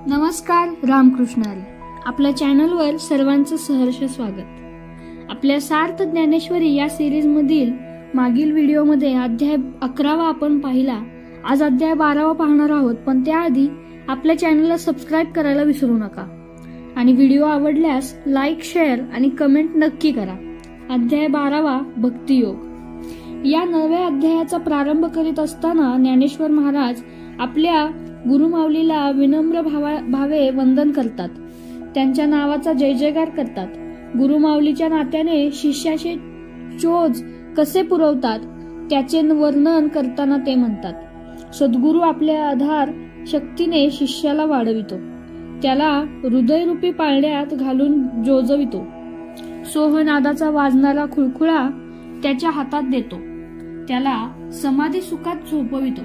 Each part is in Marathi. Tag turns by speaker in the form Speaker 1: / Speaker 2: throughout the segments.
Speaker 1: नमस्कार, रामकृष्ण हरी. आपल्या चॅनलवर सर्वांचं सहर्ष स्वागत. आपल्या सार्थ ज्ञानेश्वरी या सिरीज मधील मागील व्हिडिओमध्ये अध्याय 11 आपण पाहिला. आज अध्याय 12 पाहणार आहोत, पण त्याआधी आपल्या चॅनलला सबस्क्राईब करायला विसरू नका आणि व्हिडिओ आवडल्यास लाईक, शेअर आणि कमेंट नक्की करा. अध्याय 12 भक्तियोग. या नव्या अध्यायाचा प्रारंभ करीत असताना ज्ञानेश्वर महाराज आपल्या गुरुमाऊलीला विनम्र भावे वंदन करतात. त्यांच्या नावाचा जय जयकार करतात. गुरुमाऊलीच्या नात्याने शिष्याचे चोज कसे पुरवतात त्याचे वर्णन करताना ते म्हणतात, सद्गुरु आपल्या आधार शक्तीने शिष्याला वाढवितो, त्याला हृदयरूपी पाळण्यात घालून जोजवितो, सोहनादाचा वाजणारा खुळखुळा त्याच्या हातात देतो, त्याला समाधी सुखात झोपवितो.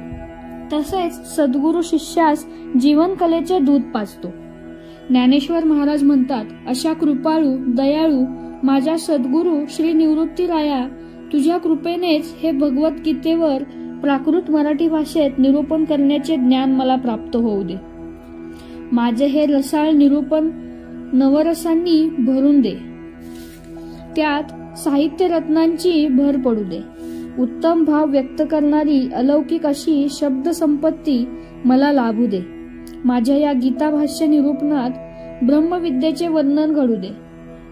Speaker 1: तसेच सद्गुरु शिष्यास जीवन कलेचे दूध पाजतो. ज्ञानेश्वर महाराज म्हणतात, अशा कृपाळू दयाळू माझ्या सद्गुरु श्री निवृत्तीराया, तुझ्या कृपेनेच हे भगवद्गीतेवर प्राकृत मराठी भाषेत निरूपण करण्याचे ज्ञान मला प्राप्त होऊ दे. माझे हे रसाळ निरूपण नवरसांनी भरून दे, त्यात साहित्य रत्नांची भर पडू दे. उत्तम भाव व्यक्त करणारी अलौकिक अशी शब्द संपत्ती मला लाभू दे. माझ्या या गीता भाष्य निरूपणात ब्रह्मविद्येचे वर्णन घडू दे.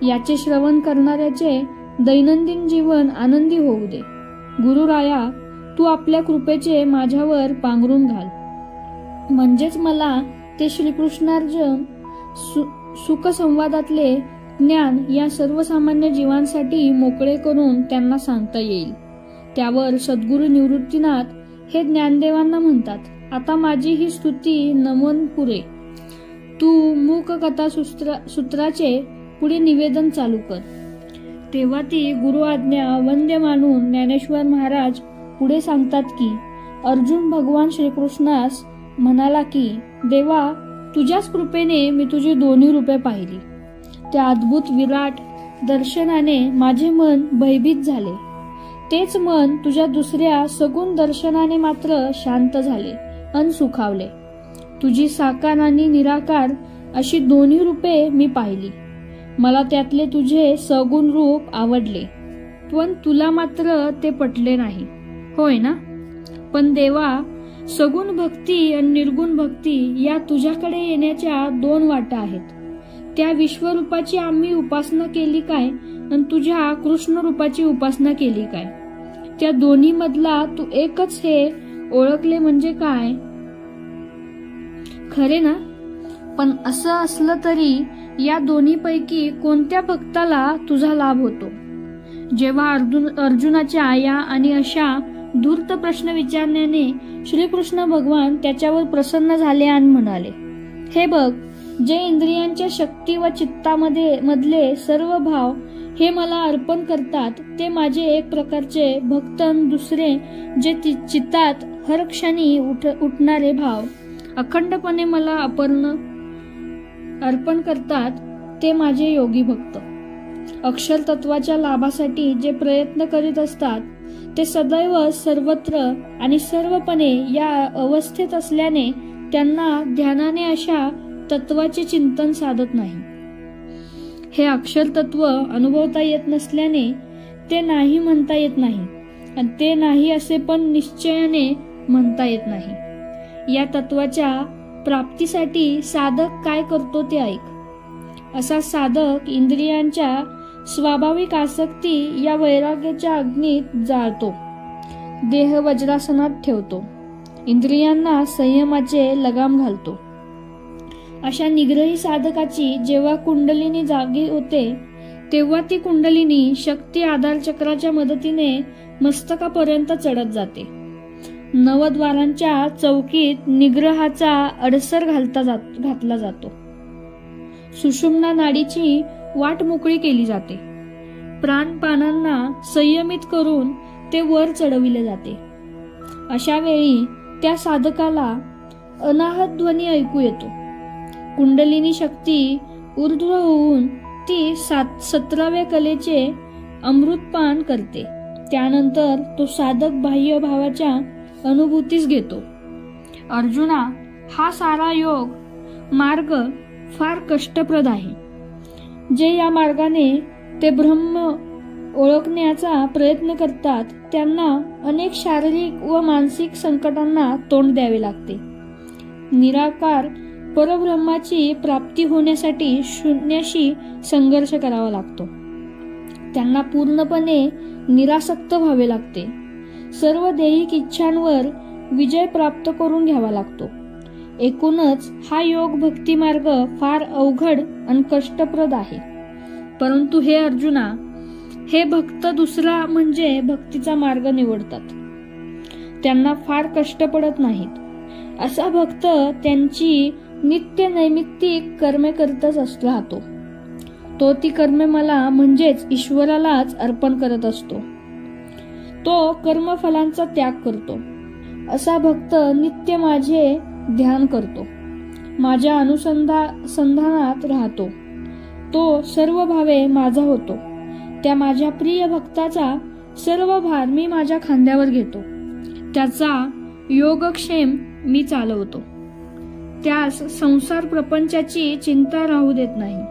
Speaker 1: याचे श्रवण करणाऱ्याचे दैनंदिन जीवन आनंदी होऊ दे. गुरुराया, तू आपल्या कृपेचे माझ्यावर पांघरून घाल, म्हणजेच मला ते श्रीकृष्णार्जुन सुखसंवादातले ज्ञान या सर्वसामान्य जीवांसाठी मोकळे करून त्यांना सांगता येईल. त्यावर सद्गुरु निवृत्तीनाथ हे ज्ञानदेवांना म्हणतात, आता माझी ही स्तुती नमन पुरे. तू मूक कथा सूत्राचे पुढे निवेदन चालू कर. तेव्हा ती गुरु आज्ञा वंद्य मानून ज्ञानेश्वर महाराज पुढे सांगतात की, अर्जुन भगवान श्रीकृष्णास म्हणाला की, देवा, तुझ्याच कृपेने मी तुझी दोन्ही रूपे पाहिली. त्या अद्भुत विराट दर्शनाने माझे मन भयभीत झाले. तेच मन तुझ्या दुसऱ्या सगुण दर्शनाने मात्र शांत झाले अन सुखावले. तुझी साकार आणि निराकार अशी दोन्ही रूपे मी पाहिली. मला त्यातले तुझे सगुण रूप आवडले, पण तुला मात्र ते पटले नाही, होय ना? पण देवा, सगुण भक्ती आणि निर्गुण भक्ती या तुझ्याकडे येण्याच्या दोन वाटा आहेत. त्या विश्वरूपाची आम्ही उपासना केली काय आणि तुझ्या कृष्ण रूपाची उपासना केली काय? त्या दोन्ही मधला तू एकच हे ओळखले म्हणजे काय? खरे ना? पण असं असलं तरी या दोन्ही पैकी कोणत्या भक्ताला तुझा लाभ होतो? जेव्हा अर्जुनाच्या या आणि अशा धूर्त प्रश्न विचारण्याने श्रीकृष्ण भगवान त्याच्यावर प्रसन्न झाले आणि म्हणाले, हे बघ, जे इंद्रियांच्या शक्ती व चित्तामध्ये मधले सर्व भाव हे मला अर्पण करतात ते माझे एक प्रकारचे भक्त, दुसरे जे चित्तात हर क्षणी उठणारे भाव अखंडपणे मला अर्पण करतात ते माझे योगी भक्त. अक्षर तत्वाच्या लाभासाठी जे प्रयत्न करीत असतात ते सदैव सर्वत्र आणि सर्वपणे या अवस्थेत असल्याने त्यांना ध्यानाने अशा तत्वाचे चिंतन साधत नाही. हे अक्षर तत्व अनुभवता येत नसल्याने ते नाही म्हणता येत नाही आणि ते नाही असे पण निश्चयाने म्हणता येत नाही. या तत्वाच्या प्राप्तीसाठी साधक काय करतो ते ऐक. असा साधक इंद्रियांच्या स्वाभाविक आसक्ती या वैराग्याच्या अग्नीत जाळतो, देह वज्रासनात ठेवतो, इंद्रियांना संयमाचे लगाम घालतो. अशा निग्रही साधकाची जेव्हा कुंडलिनी जागी होते तेव्हा ती कुंडलिनी शक्ती आधारचक्राच्या मदतीने मस्तकापर्यंत चढत जाते. नवद्वारांच्या चौकीत निग्रहाचा अडसर घातला जातो. सुषुम्ना नाडीची वाट मोकळी केली जाते. प्राणपानांना संयमित करून ते वर चढविले जाते. अशा वेळी त्या साधकाला अनाहत ध्वनी ऐकू येतो. कुंडलिनी शक्ती ऊर्ध्व होऊन ती 17व्या कलेचे अमृतपान करते. त्यानंतर तो साधक बाह्य भावाच्या अनुभूतीस घेतो. अर्जुना, हा सारा योग मार्ग फार कष्टप्रद आहे. जे या मार्गाने ते ब्रह्म ओळखण्याचा प्रयत्न करतात त्यांना अनेक शारीरिक व मानसिक संकटांना तोंड द्यावे लागते. निराकार परब्रह्माची प्राप्ती होण्यासाठी शून्याशी संघर्ष करावा लागतो. त्यांना पूर्णपणे निरासक्त व्हावे लागते. सर्व दैहिक इच्छांवर विजय प्राप्त करून घ्यावा लागतो. एकूणच हा योग भक्ती मार्ग फार अवघड आणि कष्टप्रद आहे. परंतु हे अर्जुना, हे भक्त दुसरा म्हणजे भक्तीचा मार्ग निवडतात. त्यांना फार कष्ट पडत नाहीत. असा भक्त त्यांची नित्य नैमित्तिक कर्मे करतच राहतो. तो ती कर्मे मला म्हणजेच ईश्वरालाच अर्पण करत असतो. तो कर्मफलांचा त्याग करतो. असा भक्त नित्य माझे ध्यान करतो, माझ्या अनुसंधानात राहतो. तो सर्व भावे माझा होतो. त्या माझ्या प्रिय भक्ताचा सर्व भार मी माझ्या खांद्यावर घेतो. त्याचा योगक्षेम मी चालवतो. त्यास संसार प्रपंचाची चिंता राहू देत नाही.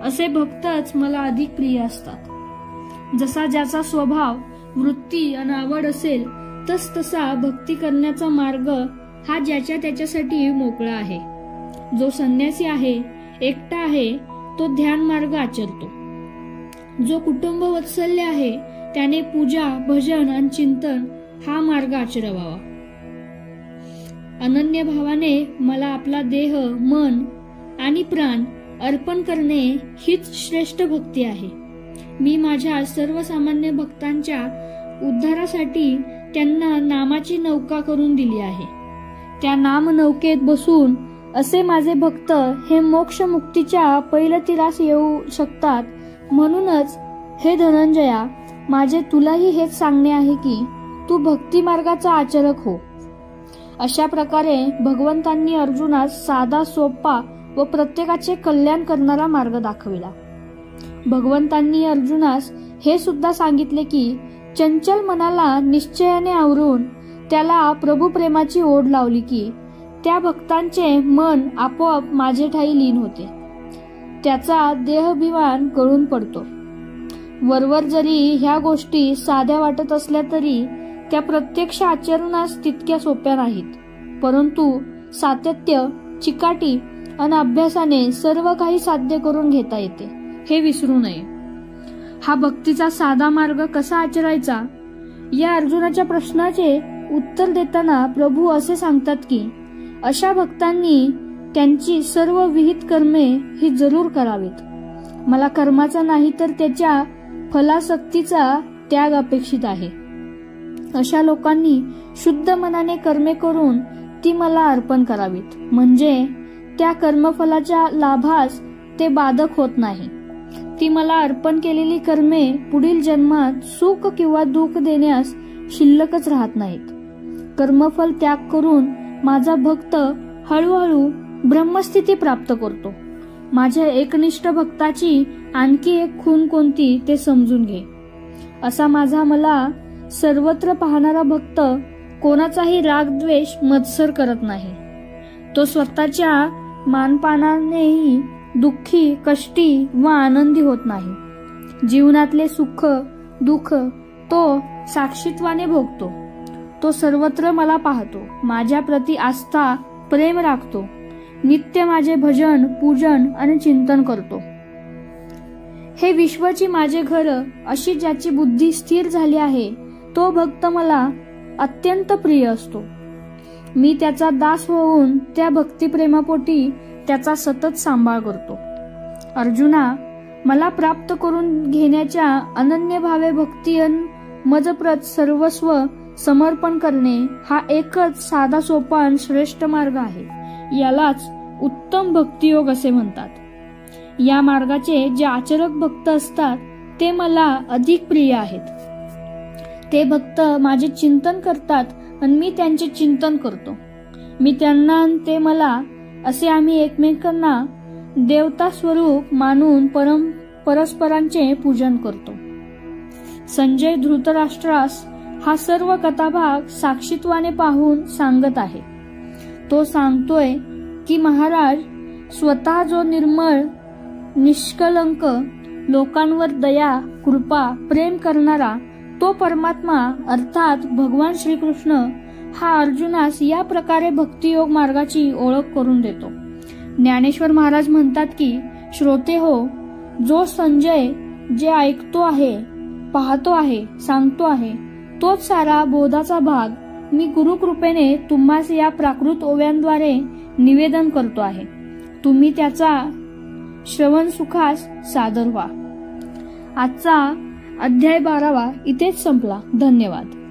Speaker 1: असे भक्तच मला अधिक प्रिय असतात. जसा ज्याचा स्वभाव, वृत्ती आणि आवड असेल तसा भक्ती करण्याचा मार्ग हा ज्याच्या त्याच्यासाठी मोकळा आहे. जो संन्यासी आहे, एकटा आहे, तो ध्यान मार्ग आचरतो. जो कुटुंब वत्सल्य आहे त्याने पूजा, भजन आणि चिंतन हा मार्ग आचरावा. अनन्य भावाने मला आपला देह, मन आणि प्राण अर्पण करणे हीच श्रेष्ठ भक्ती आहे. मी माझ्या सर्वसामान्य भक्तांच्या उद्धारासाठी त्यांना नामाची नौका करून दिली आहे. त्या नाम नौकेत बसून असे माझे भक्त हे मोक्ष मुक्तीच्या पैलतीरास येऊ शकतात. म्हणूनच हे धनंजया, माझे तुलाही हेच सांगणे आहे की तू भक्ती मार्गाचा आचरक हो. अशा प्रकारे भगवंतांनी अर्जुनास साधा, सोपा व प्रत्येकाचे कल्याण करणारा मार्ग दाखविला. भगवंतांनी अर्जुनास हे सुद्धा सांगितले की चंचल मनाला निश्चयाने आवरून त्याला प्रभू प्रेमाची ओढ लावली की त्या भक्तांचे मन आपोआप माझे ठाई लीन होते. त्याचा देहाभिमान गळून पडतो. वरवर जरी ह्या गोष्टी साध्या वाटत असल्या तरी त्या प्रत्यक्ष आचरणास तितक्या सोप्या नाहीत. परंतु सातत्य, चिकाटी आणि अभ्यासाने सर्व काही साध्य करून घेता येते, हे विसरू नये. हा भक्तीचा साधा मार्ग कसा आचरायचा या अर्जुनाच्या प्रश्नाचे उत्तर देताना प्रभू असे सांगतात की अशा भक्तांनी त्यांची सर्व विहित कर्मे ही जरूर करावीत. मला कर्माचा नाही तर त्याच्या फलासक्तीचा त्याग अपेक्षित आहे. अशा लोकांनी शुद्ध मनाने कर्मे करून ती मला अर्पण करावीत. म्हणजे त्या कर्मफलाच्या लाभास ते बाधक होत नाही. ती मला अर्पण केलेली कर्मे पुढील जन्मात सुख किंवा दुःख देण्यास शिल्लकच राहत नाहीत. कर्मफल त्याग करून माझा भक्त हळूहळू ब्रह्मस्थिती प्राप्त करतो. माझ्या एकनिष्ठ भक्ताची आणखी एक खूण कोणती ते समजून घे. असा माझा मला सर्वत्र पाहणारा भक्त कोणाचाही राग, द्वेष, मत्सर करत नाही. तो स्वतःच्या मानपानानेही दुःखी, कष्टी व आनंदी होत नाही. जीवनातले सुख, दुःख तो साक्षीत्वाने भोगतो. तो सर्वत्र मला पाहतो. माझ्या प्रती आस्था, प्रेम राखतो. नित्य माझे भजन, पूजन आणि चिंतन करतो. हे विश्वाची माझे घर अशी ज्याची बुद्धी स्थिर झाली आहे तो भक्त मला अत्यंत प्रिय असतो. मी त्याचा दास होऊन त्या भक्तिप्रेमापोटी त्याचा सतत सांभाळ करतो. अर्जुना, मला प्राप्त करून घेण्याच्या अनन्य भावे भक्ती मजप्रत सर्वस्व समर्पण करणे हा एकच साधा, सोपा आणि श्रेष्ठ मार्ग आहे. यालाच उत्तम भक्तियोग असे म्हणतात. या मार्गाचे जे आचरक भक्त असतात ते मला अधिक प्रिय आहेत. ते भक्त माझे चिंतन करतात आणि मी त्यांचे चिंतन करतो. मी त्यांना ते मला असे आम्ही एकमेकांना देवता स्वरूप मानून परस्परांचे पूजन करतो. संजय धृतराष्ट्रास हा सर्व कथाभाग साक्षीत्वाने पाहून सांगत आहे. तो सांगतोय की महाराज, स्वतः जो निर्मळ निष्कलंक लोकांवर दया कृपा प्रेम करणारा तो परमात्मा अर्थात भगवान श्रीकृष्ण हा अर्जुनास या प्रकारे भक्तियोग मार्गाची ओळख करून देतो। ज्ञानेश्वर महाराज म्हणतात की श्रोते हो, जो संजय जे ऐकतो आहे, पाहतो आहे, सांगतो आहे, तोच सारा बोधाचा भाग मी गुरुकृपेने तुम्हास या प्राकृत ओव्यांद्वारे निवेदन करतो आहे। तुम्ही त्याचा श्रवण सुखास सादर व्हा। आजचा अध्याय 12 इथेच संपला। धन्यवाद।